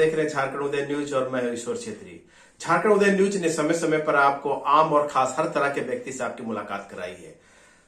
देख रहे हैं झारखंड उदय न्यूज और मैं ईश्वर छेत्री। झारखंड उदय न्यूज ने समय समय पर आपको आम और खास हर तरह के व्यक्ति से आपकी मुलाकात कराई है।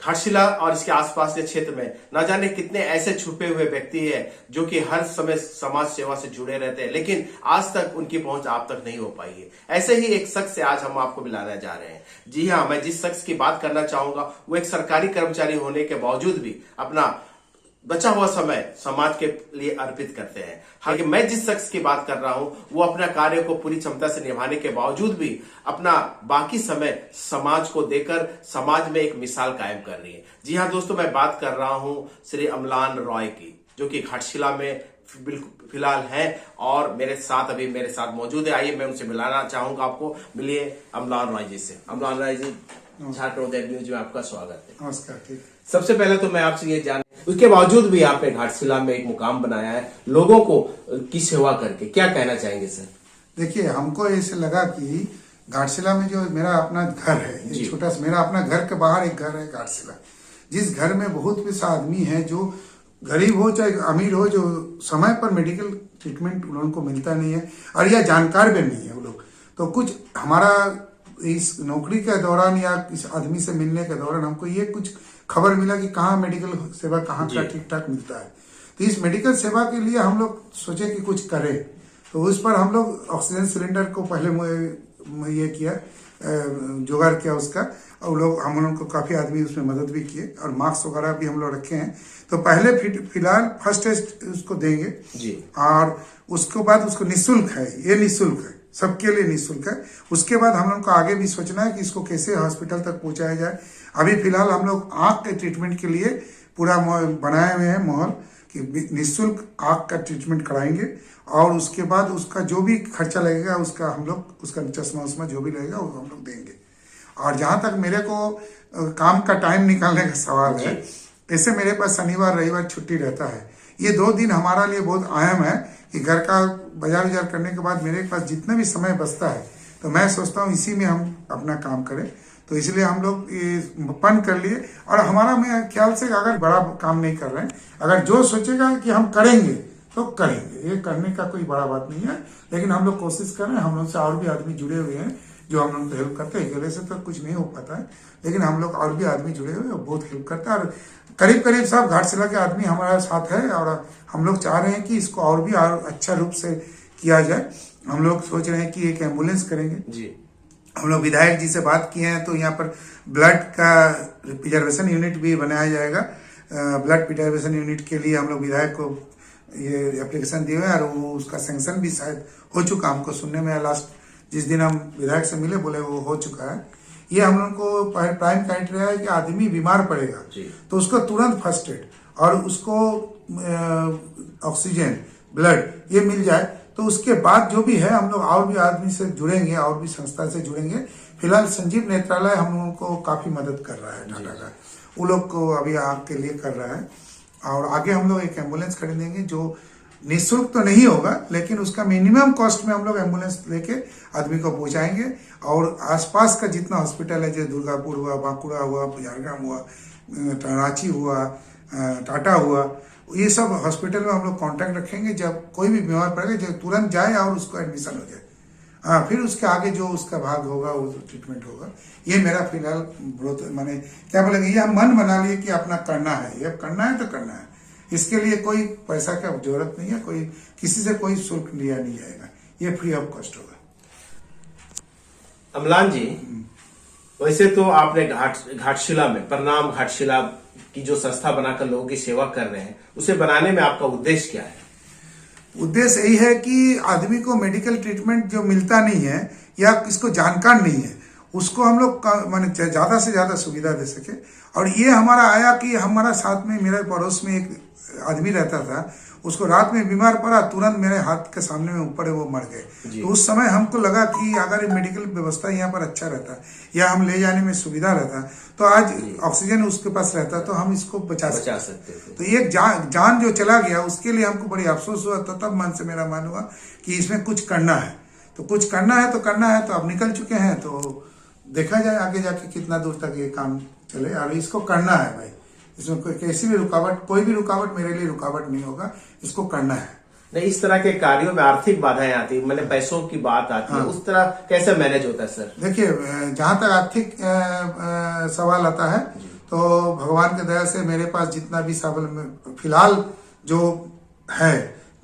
घाटशिला और इसके आसपास के क्षेत्र में न जाने कितने ऐसे छुपे हुए व्यक्ति हैं जो कि हर समय समाज सेवा से जुड़े रहते हैं, लेकिन आज तक उनकी पहुंच आप तक नहीं हो पाई है। ऐसे ही एक शख्स से आज हम आपको मिलाने जा रहे हैं। जी हाँ, मैं जिस शख्स की बात करना चाहूंगा वो एक सरकारी कर्मचारी होने के बावजूद भी अपना बचा हुआ समय समाज के लिए अर्पित करते हैं। हालांकि मैं जिस शख्स की बात कर रहा हूं वो अपना कार्य को पूरी क्षमता से निभाने के बावजूद भी अपना बाकी समय समाज को देकर समाज में एक मिसाल कायम कर रही है। जी हाँ दोस्तों, मैं बात कर रहा हूं श्री अम्लान रॉय की, जो कि घाटशिला में बिल्कुल फिलहाल है और मेरे साथ मौजूद है। आइए मैं उनसे मिलाना चाहूंगा आपको। मिलिए अम्लान रॉय जी से। अम्लान रॉय जी, झारखंड उदय न्यूज में आपका स्वागत है। नमस्कार। ठीक। सबसे पहले तो मैं आपसे ये जान, उसके बावजूद भी आपने घाटशिला में एक मुकाम बनाया है लोगों को की सेवा करके, क्या कहना चाहेंगे सर? देखिए, हमको ऐसे लगा कि घाटशिला में जो मेरा अपना घर है, एक छोटा सा मेरा अपना घर के बाहर एक घर है घाटशिला, जिस घर में बहुत सा आदमी है जो गरीब हो चाहे अमीर हो, जो समय पर मेडिकल ट्रीटमेंट उनको मिलता नहीं है और यह जानकार भी नहीं है वो लोग। तो कुछ हमारा इस नौकरी के दौरान या किसी आदमी से मिलने के दौरान हमको ये कुछ खबर मिला कि कहाँ मेडिकल सेवा कहाँ का ठीक ठाक मिलता है। तो इस मेडिकल सेवा के लिए हम लोग सोचे कि कुछ करें। तो उस पर हम लोग ऑक्सीजन सिलेंडर को पहले ये किया, जुगाड़ किया उसका, और लोग हम लोगों को काफी आदमी उसमें मदद भी किए और मास्क वगैरह भी हम लोग रखे हैं। तो पहले फिलहाल फर्स्ट टेस्ट उसको देंगे जी, और उसके बाद उसको निःशुल्क है, ये निःशुल्क है, सबके लिए निःशुल्क है। उसके बाद हम लोग को आगे भी सोचना है कि इसको कैसे हॉस्पिटल तक पहुंचाया जाए। अभी फिलहाल हम लोग आंख के ट्रीटमेंट के लिए पूरा बनाए हुए हैं माहौल कि निःशुल्क आंख का ट्रीटमेंट कराएंगे और उसके बाद उसका जो भी खर्चा लगेगा उसका हम लोग उसका चश्मा उस्मा जो भी लगेगा वो हम लोग देंगे। और जहां तक मेरे को काम का टाइम निकालने का सवाल है, ऐसे मेरे पास शनिवार रविवार छुट्टी रहता है। ये 2 दिन हमारा लिए बहुत अहम है कि घर का बाजार उजार करने के बाद मेरे पास जितना भी समय बचता है तो मैं सोचता हूँ इसी में हम अपना काम करें। तो इसलिए हम लोग ये पन कर लिए। और हमारा मेरे ख्याल से अगर बड़ा काम नहीं कर रहे हैं, अगर जो सोचेगा कि हम करेंगे तो करेंगे, ये करने का कोई बड़ा बात नहीं है। लेकिन हम लोग कोशिश कर रहे हैं, हम लोग से और भी आदमी जुड़े हुए हैं जो हम लोग हेल्प करते हैं। अकेले से तो कुछ नहीं हो पाता है, लेकिन हम लोग और भी आदमी जुड़े हुए हैं, बहुत हेल्प करते हैं। और करीब सब घाटशिला के आदमी हमारे साथ है और हम लोग चाह रहे हैं कि इसको और भी अच्छा रूप से किया जाए। हम लोग सोच रहे हैं कि एक एम्बुलेंस करेंगे जी। हम लोग विधायक जी से बात किए हैं, तो यहाँ पर ब्लड का प्रिजर्वेशन यूनिट भी बनाया जाएगा। ब्लड प्रिजर्वेशन यूनिट के लिए हम लोग विधायक को ये एप्लीकेशन दिए हुए हैं और वो उसका सैंक्शन भी शायद हो चुका, हमको सुनने में लास्ट जिस दिन हम विधायक से मिले बोले वो हो चुका है। ये हम लोग को प्राइम क्राइटेरिया है कि आदमी बीमार पड़ेगा तो उसको तुरंत फर्स्ट एड और उसको ऑक्सीजन ब्लड ये मिल जाए। तो उसके बाद जो भी है हम लोग और भी आदमी से जुड़ेंगे और भी संस्था से जुड़ेंगे। फिलहाल संजीव नेत्रालय हम लोगों को काफी मदद कर रहा है टाटा का, वो लोग को अभी आग के लिए कर रहा है। और आगे हम लोग एक एम्बुलेंस खरीदेंगे जो निःशुल्क तो नहीं होगा, लेकिन उसका मिनिमम कॉस्ट में हम लोग एम्बुलेंस लेके आदमी को पहुंचाएंगे। और आसपास का जितना हॉस्पिटल है, जैसे दुर्गापुर हुआ, बांकुड़ा हुआ, झारग्राम हुआ, रांची हुआ, टाटा हुआ, ये सब हॉस्पिटल में हम लोग कांटेक्ट रखेंगे। जब कोई भी बीमार पड़ेगा जब तुरंत जाए और उसको एडमिशन हो जाए। हाँ, फिर उसके आगे जो उसका भाग होगा वो ट्रीटमेंट होगा। ये मेरा फिलहाल माने क्या बोलेंगे, ये हम मन बना लिए कि अपना करना है, ये करना है तो करना है। इसके लिए कोई पैसा का जरूरत नहीं है, कोई किसी से कोई शुल्क लिया नहीं जाएगा, ये फ्री ऑफ कॉस्ट होगा। अम्लान जी, वैसे तो आपने घाटशिला में प्रणाम घाटशिला की जो संस्था बनाकर लोगों की सेवा कर रहे हैं, उसे बनाने में आपका उद्देश्य क्या है? उद्देश्य यही है कि आदमी को मेडिकल ट्रीटमेंट जो मिलता नहीं है या किसको जानकार नहीं है उसको हम लोग माने ज्यादा से ज्यादा सुविधा दे सके। और ये हमारा आया कि हमारा साथ में मेरे पड़ोस में एक आदमी रहता था, उसको रात में बीमार पड़ा, तुरंत मेरे हाथ के सामने में ऊपर है वो मर गए। तो उस समय हमको लगा कि अगर मेडिकल व्यवस्था यहाँ पर अच्छा रहता या हम ले जाने में सुविधा रहता तो आज ऑक्सीजन उसके पास रहता तो हम इसको बचा सकते थे। तो एक जान जो चला गया उसके लिए हमको बड़ी अफसोस हुआ। तो तब मन से मेरा मन हुआ कि इसमें कुछ करना है, तो कुछ करना है तो करना है। तो अब निकल चुके हैं, तो देखा जाए आगे जाके कितना दूर तक ये काम चले। और इसको करना है भाई, इसमें कोई कैसी भी रुकावट, कोई भी रुकावट मेरे लिए रुकावट नहीं होगा, इसको करना है। नहीं, इस तरह के कार्यों में आर्थिक बाधाएं आती है, मैंने पैसों की बात आती है, उस तरह कैसे मैनेज होता है सर? देखिए, जहां तक आर्थिक सवाल आता है तो भगवान की दया से मेरे पास जितना भी फिलहाल जो है,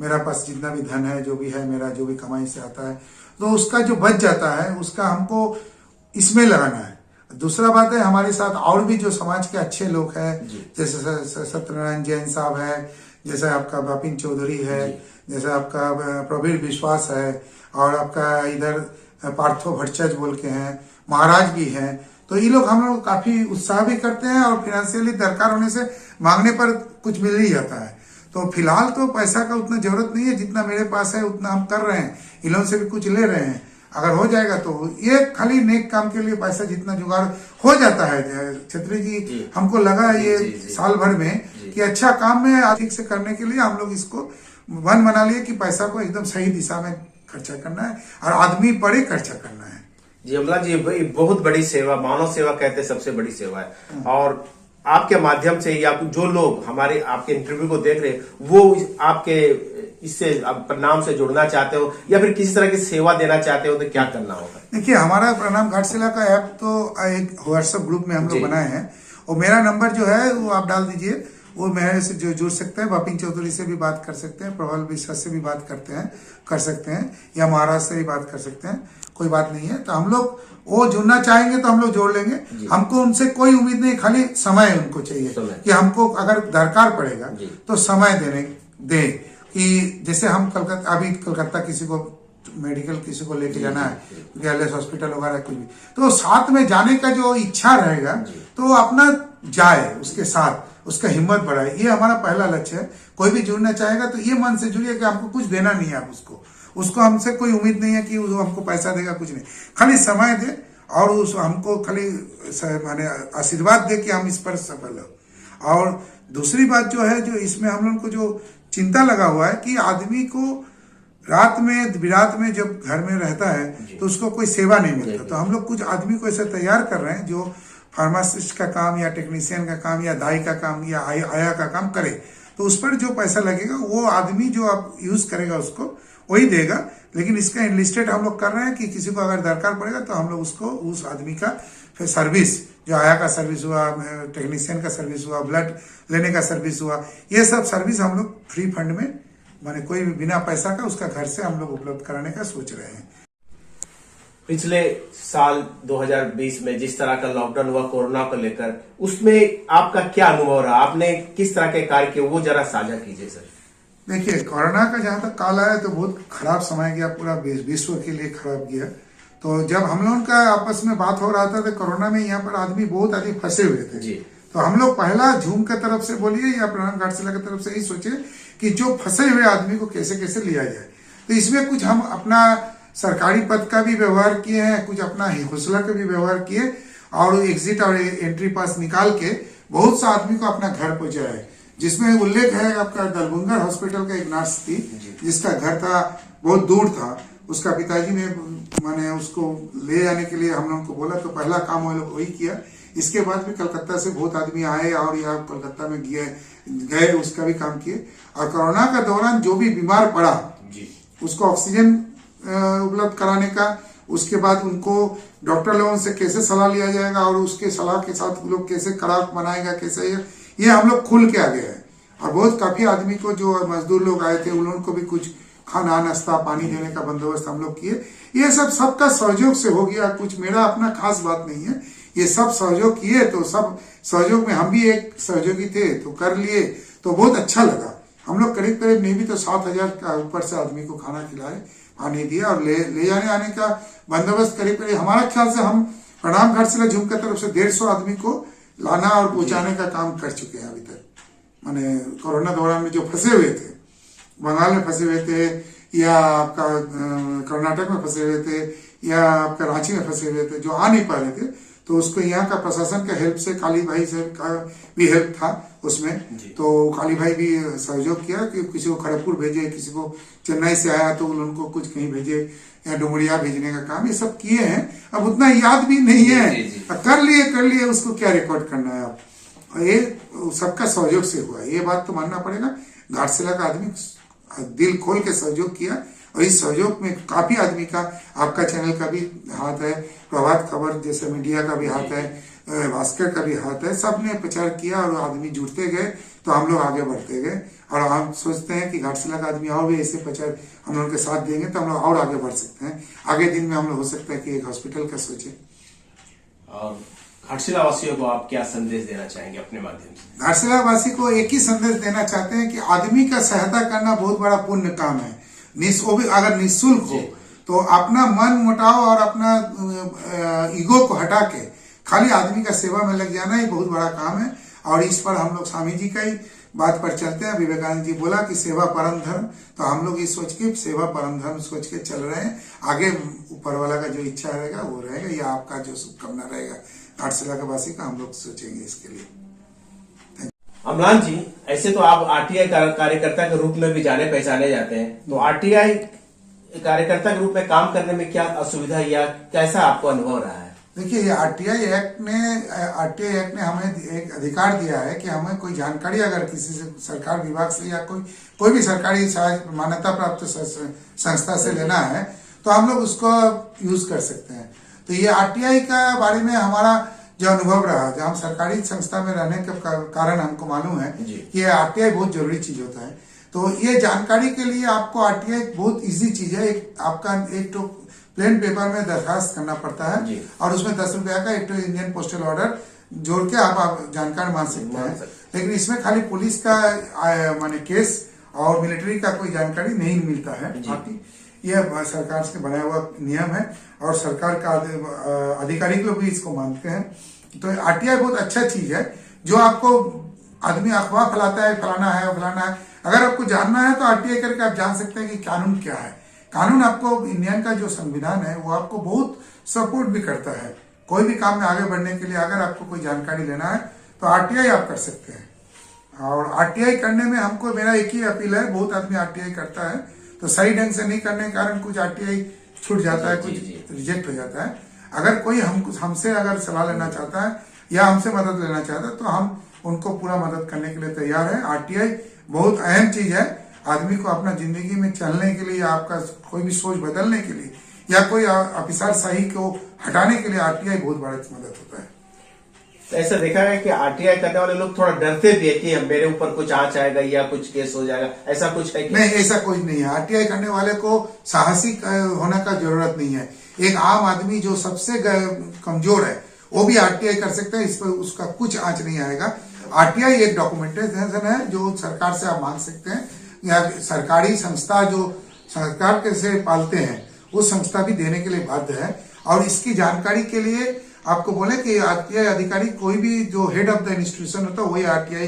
मेरा पास जितना भी धन है, जो भी है मेरा, जो भी कमाई से आता है, तो उसका जो बच जाता है उसका हमको इसमें लगाना है। दूसरा बात है, हमारे साथ और भी जो समाज के अच्छे लोग हैं, जैसे सत्यनारायण जैन साहब है, जैसे आपका बापिन चौधरी है, जैसे आपका प्रवीर विश्वास है, और आपका इधर पार्थो भट्टाचार्य बोल के हैं, महाराज भी हैं। तो ये लोग हम लोग काफी उत्साह भी करते हैं और फाइनेंशियली दरकार होने से मांगने पर कुछ मिल ही जाता है। तो फिलहाल तो पैसा का उतना जरूरत नहीं है, जितना मेरे पास है उतना हम कर रहे हैं, इन लोगों से भी कुछ ले रहे हैं। अगर हो जाएगा तो ये खाली नेक काम के लिए पैसा जितना जुगाड़ हो जाता है। छत्री जी, हमको लगा ये साल भर में कि अच्छा काम में ठीक से करने के लिए हम लोग इसको मन बना लिए कि पैसा को एकदम सही दिशा में खर्चा करना है और आदमी पड़े खर्चा करना है। जी अमला जी, बहुत बड़ी सेवा, मानव सेवा कहते हैं सबसे बड़ी सेवा है। और आपके माध्यम से या जो लोग हमारे आपके इंटरव्यू को देख रहे हैं वो आपके इससे प्रणाम से जुड़ना चाहते हो या फिर किसी तरह की सेवा देना चाहते हो तो क्या करना होगा? देखिए, हमारा प्रणाम घाटशिला का ऐप तो एक व्हाट्सएप ग्रुप में हम लोग बनाए हैं, और मेरा नंबर जो है वो आप डाल दीजिए, वो मेरे से जो जुड़ सकते हैं। बापिन चौधरी से भी बात कर सकते हैं, प्रबल विश्वास से भी बात कर सकते हैं, या महाराज से भी बात कर सकते हैं, कोई बात नहीं है। तो हम लोग वो जुड़ना चाहेंगे तो हम लोग जोड़ लेंगे। हमको उनसे कोई उम्मीद नहीं, खाली समय उनको चाहिए कि हमको अगर दरकार पड़ेगा तो समय दे कि जैसे हम अभी कलकत्ता किसी को मेडिकल किसी को लेके जाना है, एलएस हॉस्पिटल वगैरह कुछ भी, तो साथ में जाने का जो इच्छा रहेगा तो अपना जाए, उसके साथ उसका हिम्मत बढ़ाए। ये हमारा पहला लक्ष्य है। कोई भी जुड़ना चाहेगा तो ये मन से जुड़िए कि हमको कुछ देना नहीं है, आप उसको हमसे कोई उम्मीद नहीं है कि वो हमको पैसा देगा, कुछ नहीं, खाली समय दे और उस हमको खाली माने आशीर्वाद दे कि हम इस पर सफल हो। और दूसरी बात जो है, जो इसमें हम लोग को जो चिंता लगा हुआ है कि आदमी को रात में विरात में जब घर में रहता है तो उसको कोई सेवा नहीं मिलता। तो हम लोग कुछ आदमी को ऐसे तैयार कर रहे हैं जो फार्मासिस्ट का काम या टेक्नीशियन का काम या दाई का काम या आया का काम करे, तो उस पर जो पैसा लगेगा वो आदमी जो आप यूज करेगा उसको वही देगा। लेकिन इसका इनलिस्टेड हम लोग कर रहे हैं कि किसी को अगर दरकार पड़ेगा तो हम लोग उसको उस आदमी का फिर सर्विस, जो आया का सर्विस हुआ, टेक्नीशियन का सर्विस हुआ, ब्लड लेने का सर्विस हुआ, ये सब सर्विस हम लोग फ्री फंड में, माने कोई भी बिना पैसा का उसका घर से हम लोग उपलब्ध कराने का सोच रहे हैं। पिछले साल 2020 में जिस तरह का लॉकडाउन हुआ कोरोना को लेकर, उसमें आपका क्या अनुभव रहा? आपने किस तरह के कार्य किए वो जरा साझा कीजिए सर। देखिए, कोरोना का जहां तक काल आया तो बहुत खराब समय गया, पूरा विश्व के लिए खराब गया। तो जब हम लोगों का आपस में बात हो रहा था तो कोरोना में यहाँ पर आदमी बहुत अधिक फंसे हुए थे। तो हम लोग पहला झूम की तरफ से बोलिए या प्रणाम घाटशिला की तरफ से ही सोचे कि जो फंसे हुए आदमी को कैसे कैसे लिया जाए। तो इसमें कुछ हम अपना सरकारी पद का भी व्यवहार किए हैं, कुछ अपना हौसला का भी व्यवहार किए, और एग्जिट और एंट्री पास निकाल के बहुत सा आदमी को अपना घर पहुंचाया है। जिसमें उल्लेख है आपका दलबुंगर हॉस्पिटल का एक नर्स थी जिसका घर था बहुत दूर था, उसका पिताजी ने माने उसको ले जाने के लिए हम लोगों को बोला, तो पहला काम वो लोग वही किया। इसके बाद भी कलकत्ता से बहुत आदमी आए और यहाँ कलकत्ता में गए उसका भी काम किए। और कोरोना का दौरान जो भी बीमार पड़ा उसको ऑक्सीजन उपलब्ध कराने का, उसके बाद उनको डॉक्टर लोगों से कैसे सलाह लिया जाएगा और उसके सलाह के साथ लोग कैसे खुराक बनाएगा, कैसे ये हम लोग खुल के आगे हैं। और बहुत काफी आदमी को जो मजदूर लोग आए थे उन लोगों को भी कुछ खाना नाश्ता पानी देने का बंदोबस्त हम लोग किए। ये सब सबका सहयोग से हो गया, कुछ मेरा अपना खास बात नहीं है, ये सब सहयोग किए। तो सब सहयोग में हम भी एक सहयोगी थे तो कर लिए, तो बहुत अच्छा लगा। हम लोग करीब करीब नहीं भी तो 7,000 का ऊपर से आदमी को खाना खिलाए, पानी दिया और ले जाने आने का बंदोबस्त करीब करीब हमारा ख्याल से हम प्रणाम घाटशिला झूम की तरफ से 150 आदमी को लाना और पहुंचाने का काम कर चुके हैं अभी तक। माने कोरोना दौरान में जो फंसे हुए थे, बंगाल में फंसे हुए थे या आपका कर्नाटक में फंसे हुए थे या आपका रांची में फंसे हुए थे, जो आ नहीं पा रहे थे, तो उसको यहाँ का प्रशासन का हेल्प से काली भाई से का भी हेल्प था उसमें। तो काली भाई भी सहयोग किया कि किसी को खड़गपुर भेजे, किसी को चेन्नई से आया तो उनको कुछ कहीं भेजे या डुमरिया भेजने का काम, ये सब किए हैं। अब उतना याद भी नहीं है, कर लिए उसको क्या रिकॉर्ड करना है आप। ये सबका सहयोग से हुआ, ये बात तो मानना पड़ेगा। घाटशिला का आदमी दिल खोल के सहयोग किया, और इस सहयोग में काफी आदमी का, आपका चैनल का भी हाथ है, प्रभात खबर जैसे मीडिया का भी हाथ है, भास्कर का भी हाथ है, सबने प्रचार किया और आदमी जुड़ते गए तो हम लोग आगे बढ़ते गए। और हम सोचते हैं कि घाटशिला का आदमी और भी ऐसे प्रचार हम लोग के साथ देंगे तो हम लोग और आगे बढ़ सकते हैं। आगे दिन में हम लोग हो सकता है कि एक हॉस्पिटल का सोचे। और घाटशिला वासियों को आप क्या संदेश देना चाहेंगे अपने माध्यम से? घाटशिला वासी को एक ही संदेश देना चाहते हैं कि आदमी का सहायता करना बहुत बड़ा पुण्य काम है। वो भी अगर निःशुल्क हो तो अपना मन मुटाव और अपना ईगो को हटा के खाली आदमी का सेवा में लग जाना ही बहुत बड़ा काम है। और इस पर हम लोग स्वामी जी का ही बात पर चलते हैं। विवेकानंद जी बोला कि सेवा परम धर्म, तो हम लोग ये सोच के सेवा परम धर्म सोच के चल रहे हैं। आगे ऊपर वाला का जो इच्छा रहेगा वो रहेगा, या आपका जो शुभकामना रहेगा घाटशिला का वासी का, हम लोग सोचेंगे इसके लिए। अम्लान जी, ऐसे तो आप आरटीआई कार्यकर्ता के रूप में भी जाने पहचाने जाते हैं, तो आरटीआई कार्यकर्ता के रूप में काम करने में क्या असुविधा या कैसा आपको अनुभव रहा है? देखिए, ये आरटीआई एक्ट ने हमें एक अधिकार दिया है कि हमें कोई जानकारी अगर किसी से सरकार विभाग से या कोई भी सरकारी मान्यता प्राप्त संस्था से लेना है तो हम लोग उसको यूज कर सकते हैं। तो ये आरटीआई का बारे में हमारा जो अनुभव रहा, जब हम सरकारी संस्था में रहने के कारण हमको मालूम है कि आरटीआई बहुत जरूरी चीज होता है। तो ये जानकारी के लिए आपको आरटीआई बहुत इजी चीज है। आपका एक तो प्लेन पेपर में दरखास्त करना पड़ता है और उसमें 10 रुपया का एक तो इंडियन पोस्टल ऑर्डर जोड़ के आप जानकारी मान सकते हैं। लेकिन इसमें खाली पुलिस का माने केस और मिलिट्री का कोई जानकारी नहीं मिलता है। बाकी यह सरकार से बनाया हुआ नियम है और सरकार का अधिकारी लोग भी इसको मानते हैं। तो आरटीआई बहुत अच्छा चीज है, जो आपको आदमी अफवाह फैलाता है फलाना है, अगर आपको जानना है तो आरटीआई करके आप जान सकते हैं कि कानून क्या है। कानून आपको, इंडियन का जो संविधान है वो आपको बहुत सपोर्ट भी करता है कोई भी काम में आगे बढ़ने के लिए। अगर आपको कोई जानकारी लेना है तो आरटीआई आप कर सकते हैं। और आरटीआई करने में हमको, मेरा एक ही अपील है, बहुत आदमी आरटीआई करता है तो सही ढंग से नहीं करने के कारण कुछ आरटीआई छूट जाता है, कुछ रिजेक्ट हो जाता है। अगर कोई हमसे अगर सलाह लेना चाहता है या हमसे मदद लेना चाहता है तो हम उनको पूरा मदद करने के लिए तैयार है। आरटीआई बहुत अहम चीज है आदमी को अपना जिंदगी में चलने के लिए, आपका कोई भी सोच बदलने के लिए या कोई अफिसार शाही को हटाने के लिए आरटीआई बहुत बड़ा मदद होता है। तो ऐसा देखा है कि आरटीआई करने वाले लोग थोड़ा डरते भी है कि मेरे ऊपर कुछ आंच आएगा या कुछ केस हो जाएगा, ऐसा कुछ है? नहीं, ऐसा कुछ नहीं है। आरटीआई करने वाले को साहसी होने का जरूरत नहीं है। एक आम आदमी जो सबसे कमजोर है वो भी आरटीआई कर सकता है, इस पर उसका कुछ आंच नहीं आएगा। आरटीआई एक डॉक्यूमेंटेशन है जो सरकार से आप मांग सकते हैं, या सरकारी संस्था जो सरकार के से पालते हैं वो संस्था भी देने के लिए बाध्य है। और इसकी जानकारी के लिए आपको बोले कि आरटीआई अधिकारी कोई भी जो हेड ऑफ द इंस्टीट्यूशन होता है वही आरटीआई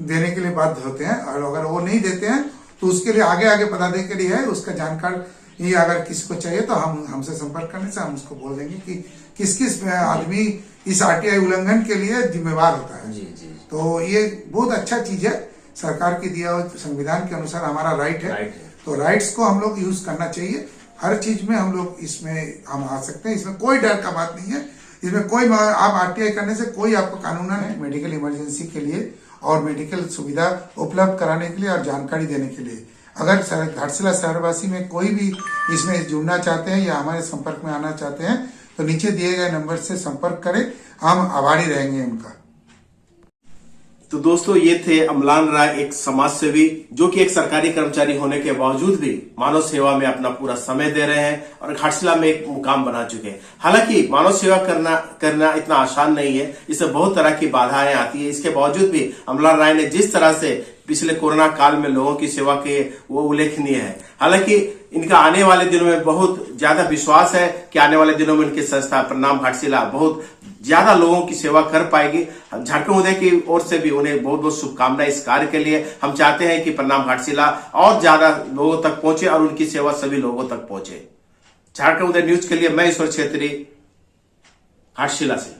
देने के लिए बाध्य होते हैं। और अगर वो नहीं देते हैं तो उसके लिए आगे पदाधिकारी है, उसका जानकारी अगर किसी को चाहिए तो हमसे संपर्क करने से हम उसको बोल देंगे कि किस आदमी इस आरटीआई उल्लंघन के लिए जिम्मेवार होता है। तो ये बहुत अच्छा चीज है, सरकार की दिया हुआ संविधान के अनुसार हमारा राइट है। तो राइट्स को हम लोग यूज करना चाहिए। हर चीज में हम लोग इसमें हम आ सकते हैं, इसमें कोई डर का बात नहीं है। इसमें कोई, आप आरटीआई करने से कोई आपको कानून है मेडिकल इमरजेंसी के लिए और मेडिकल सुविधा उपलब्ध कराने के लिए और जानकारी देने के लिए। अगर घाटशिला शहरवासी में कोई भी इसमें जुड़ना चाहते हैं या हमारे संपर्क में आना चाहते हैं तो नीचे दिए गए नंबर से संपर्क करें, हम आभारी रहेंगे उनका। तो दोस्तों, ये थे अम्लान राय, एक समाज सेवी जो कि एक सरकारी कर्मचारी होने के बावजूद भी मानव सेवा में अपना पूरा समय दे रहे हैं और घाटशिला में एक मुकाम बना चुके हैं। हालांकि मानव सेवा करना इतना आसान नहीं है, इससे बहुत तरह की बाधाएं आती है। इसके बावजूद भी अम्लान राय ने जिस तरह से पिछले कोरोना काल में लोगों की सेवा की, वो उल्लेखनीय है। हालांकि इनका आने वाले दिनों में बहुत ज्यादा विश्वास है कि आने वाले दिनों में इनकी संस्था प्रणाम घाटशिला बहुत ज्यादा लोगों की सेवा कर पाएगी। झारखंड उदय की ओर से भी उन्हें बहुत बहुत शुभकामनाएं इस कार्य के लिए। हम चाहते हैं कि प्रणाम घाटशिला और ज्यादा लोगों तक पहुंचे और उनकी सेवा सभी लोगों तक पहुंचे। झारखंड उदय न्यूज के लिए मैं ईश्वर छेत्री, घाटशिला से।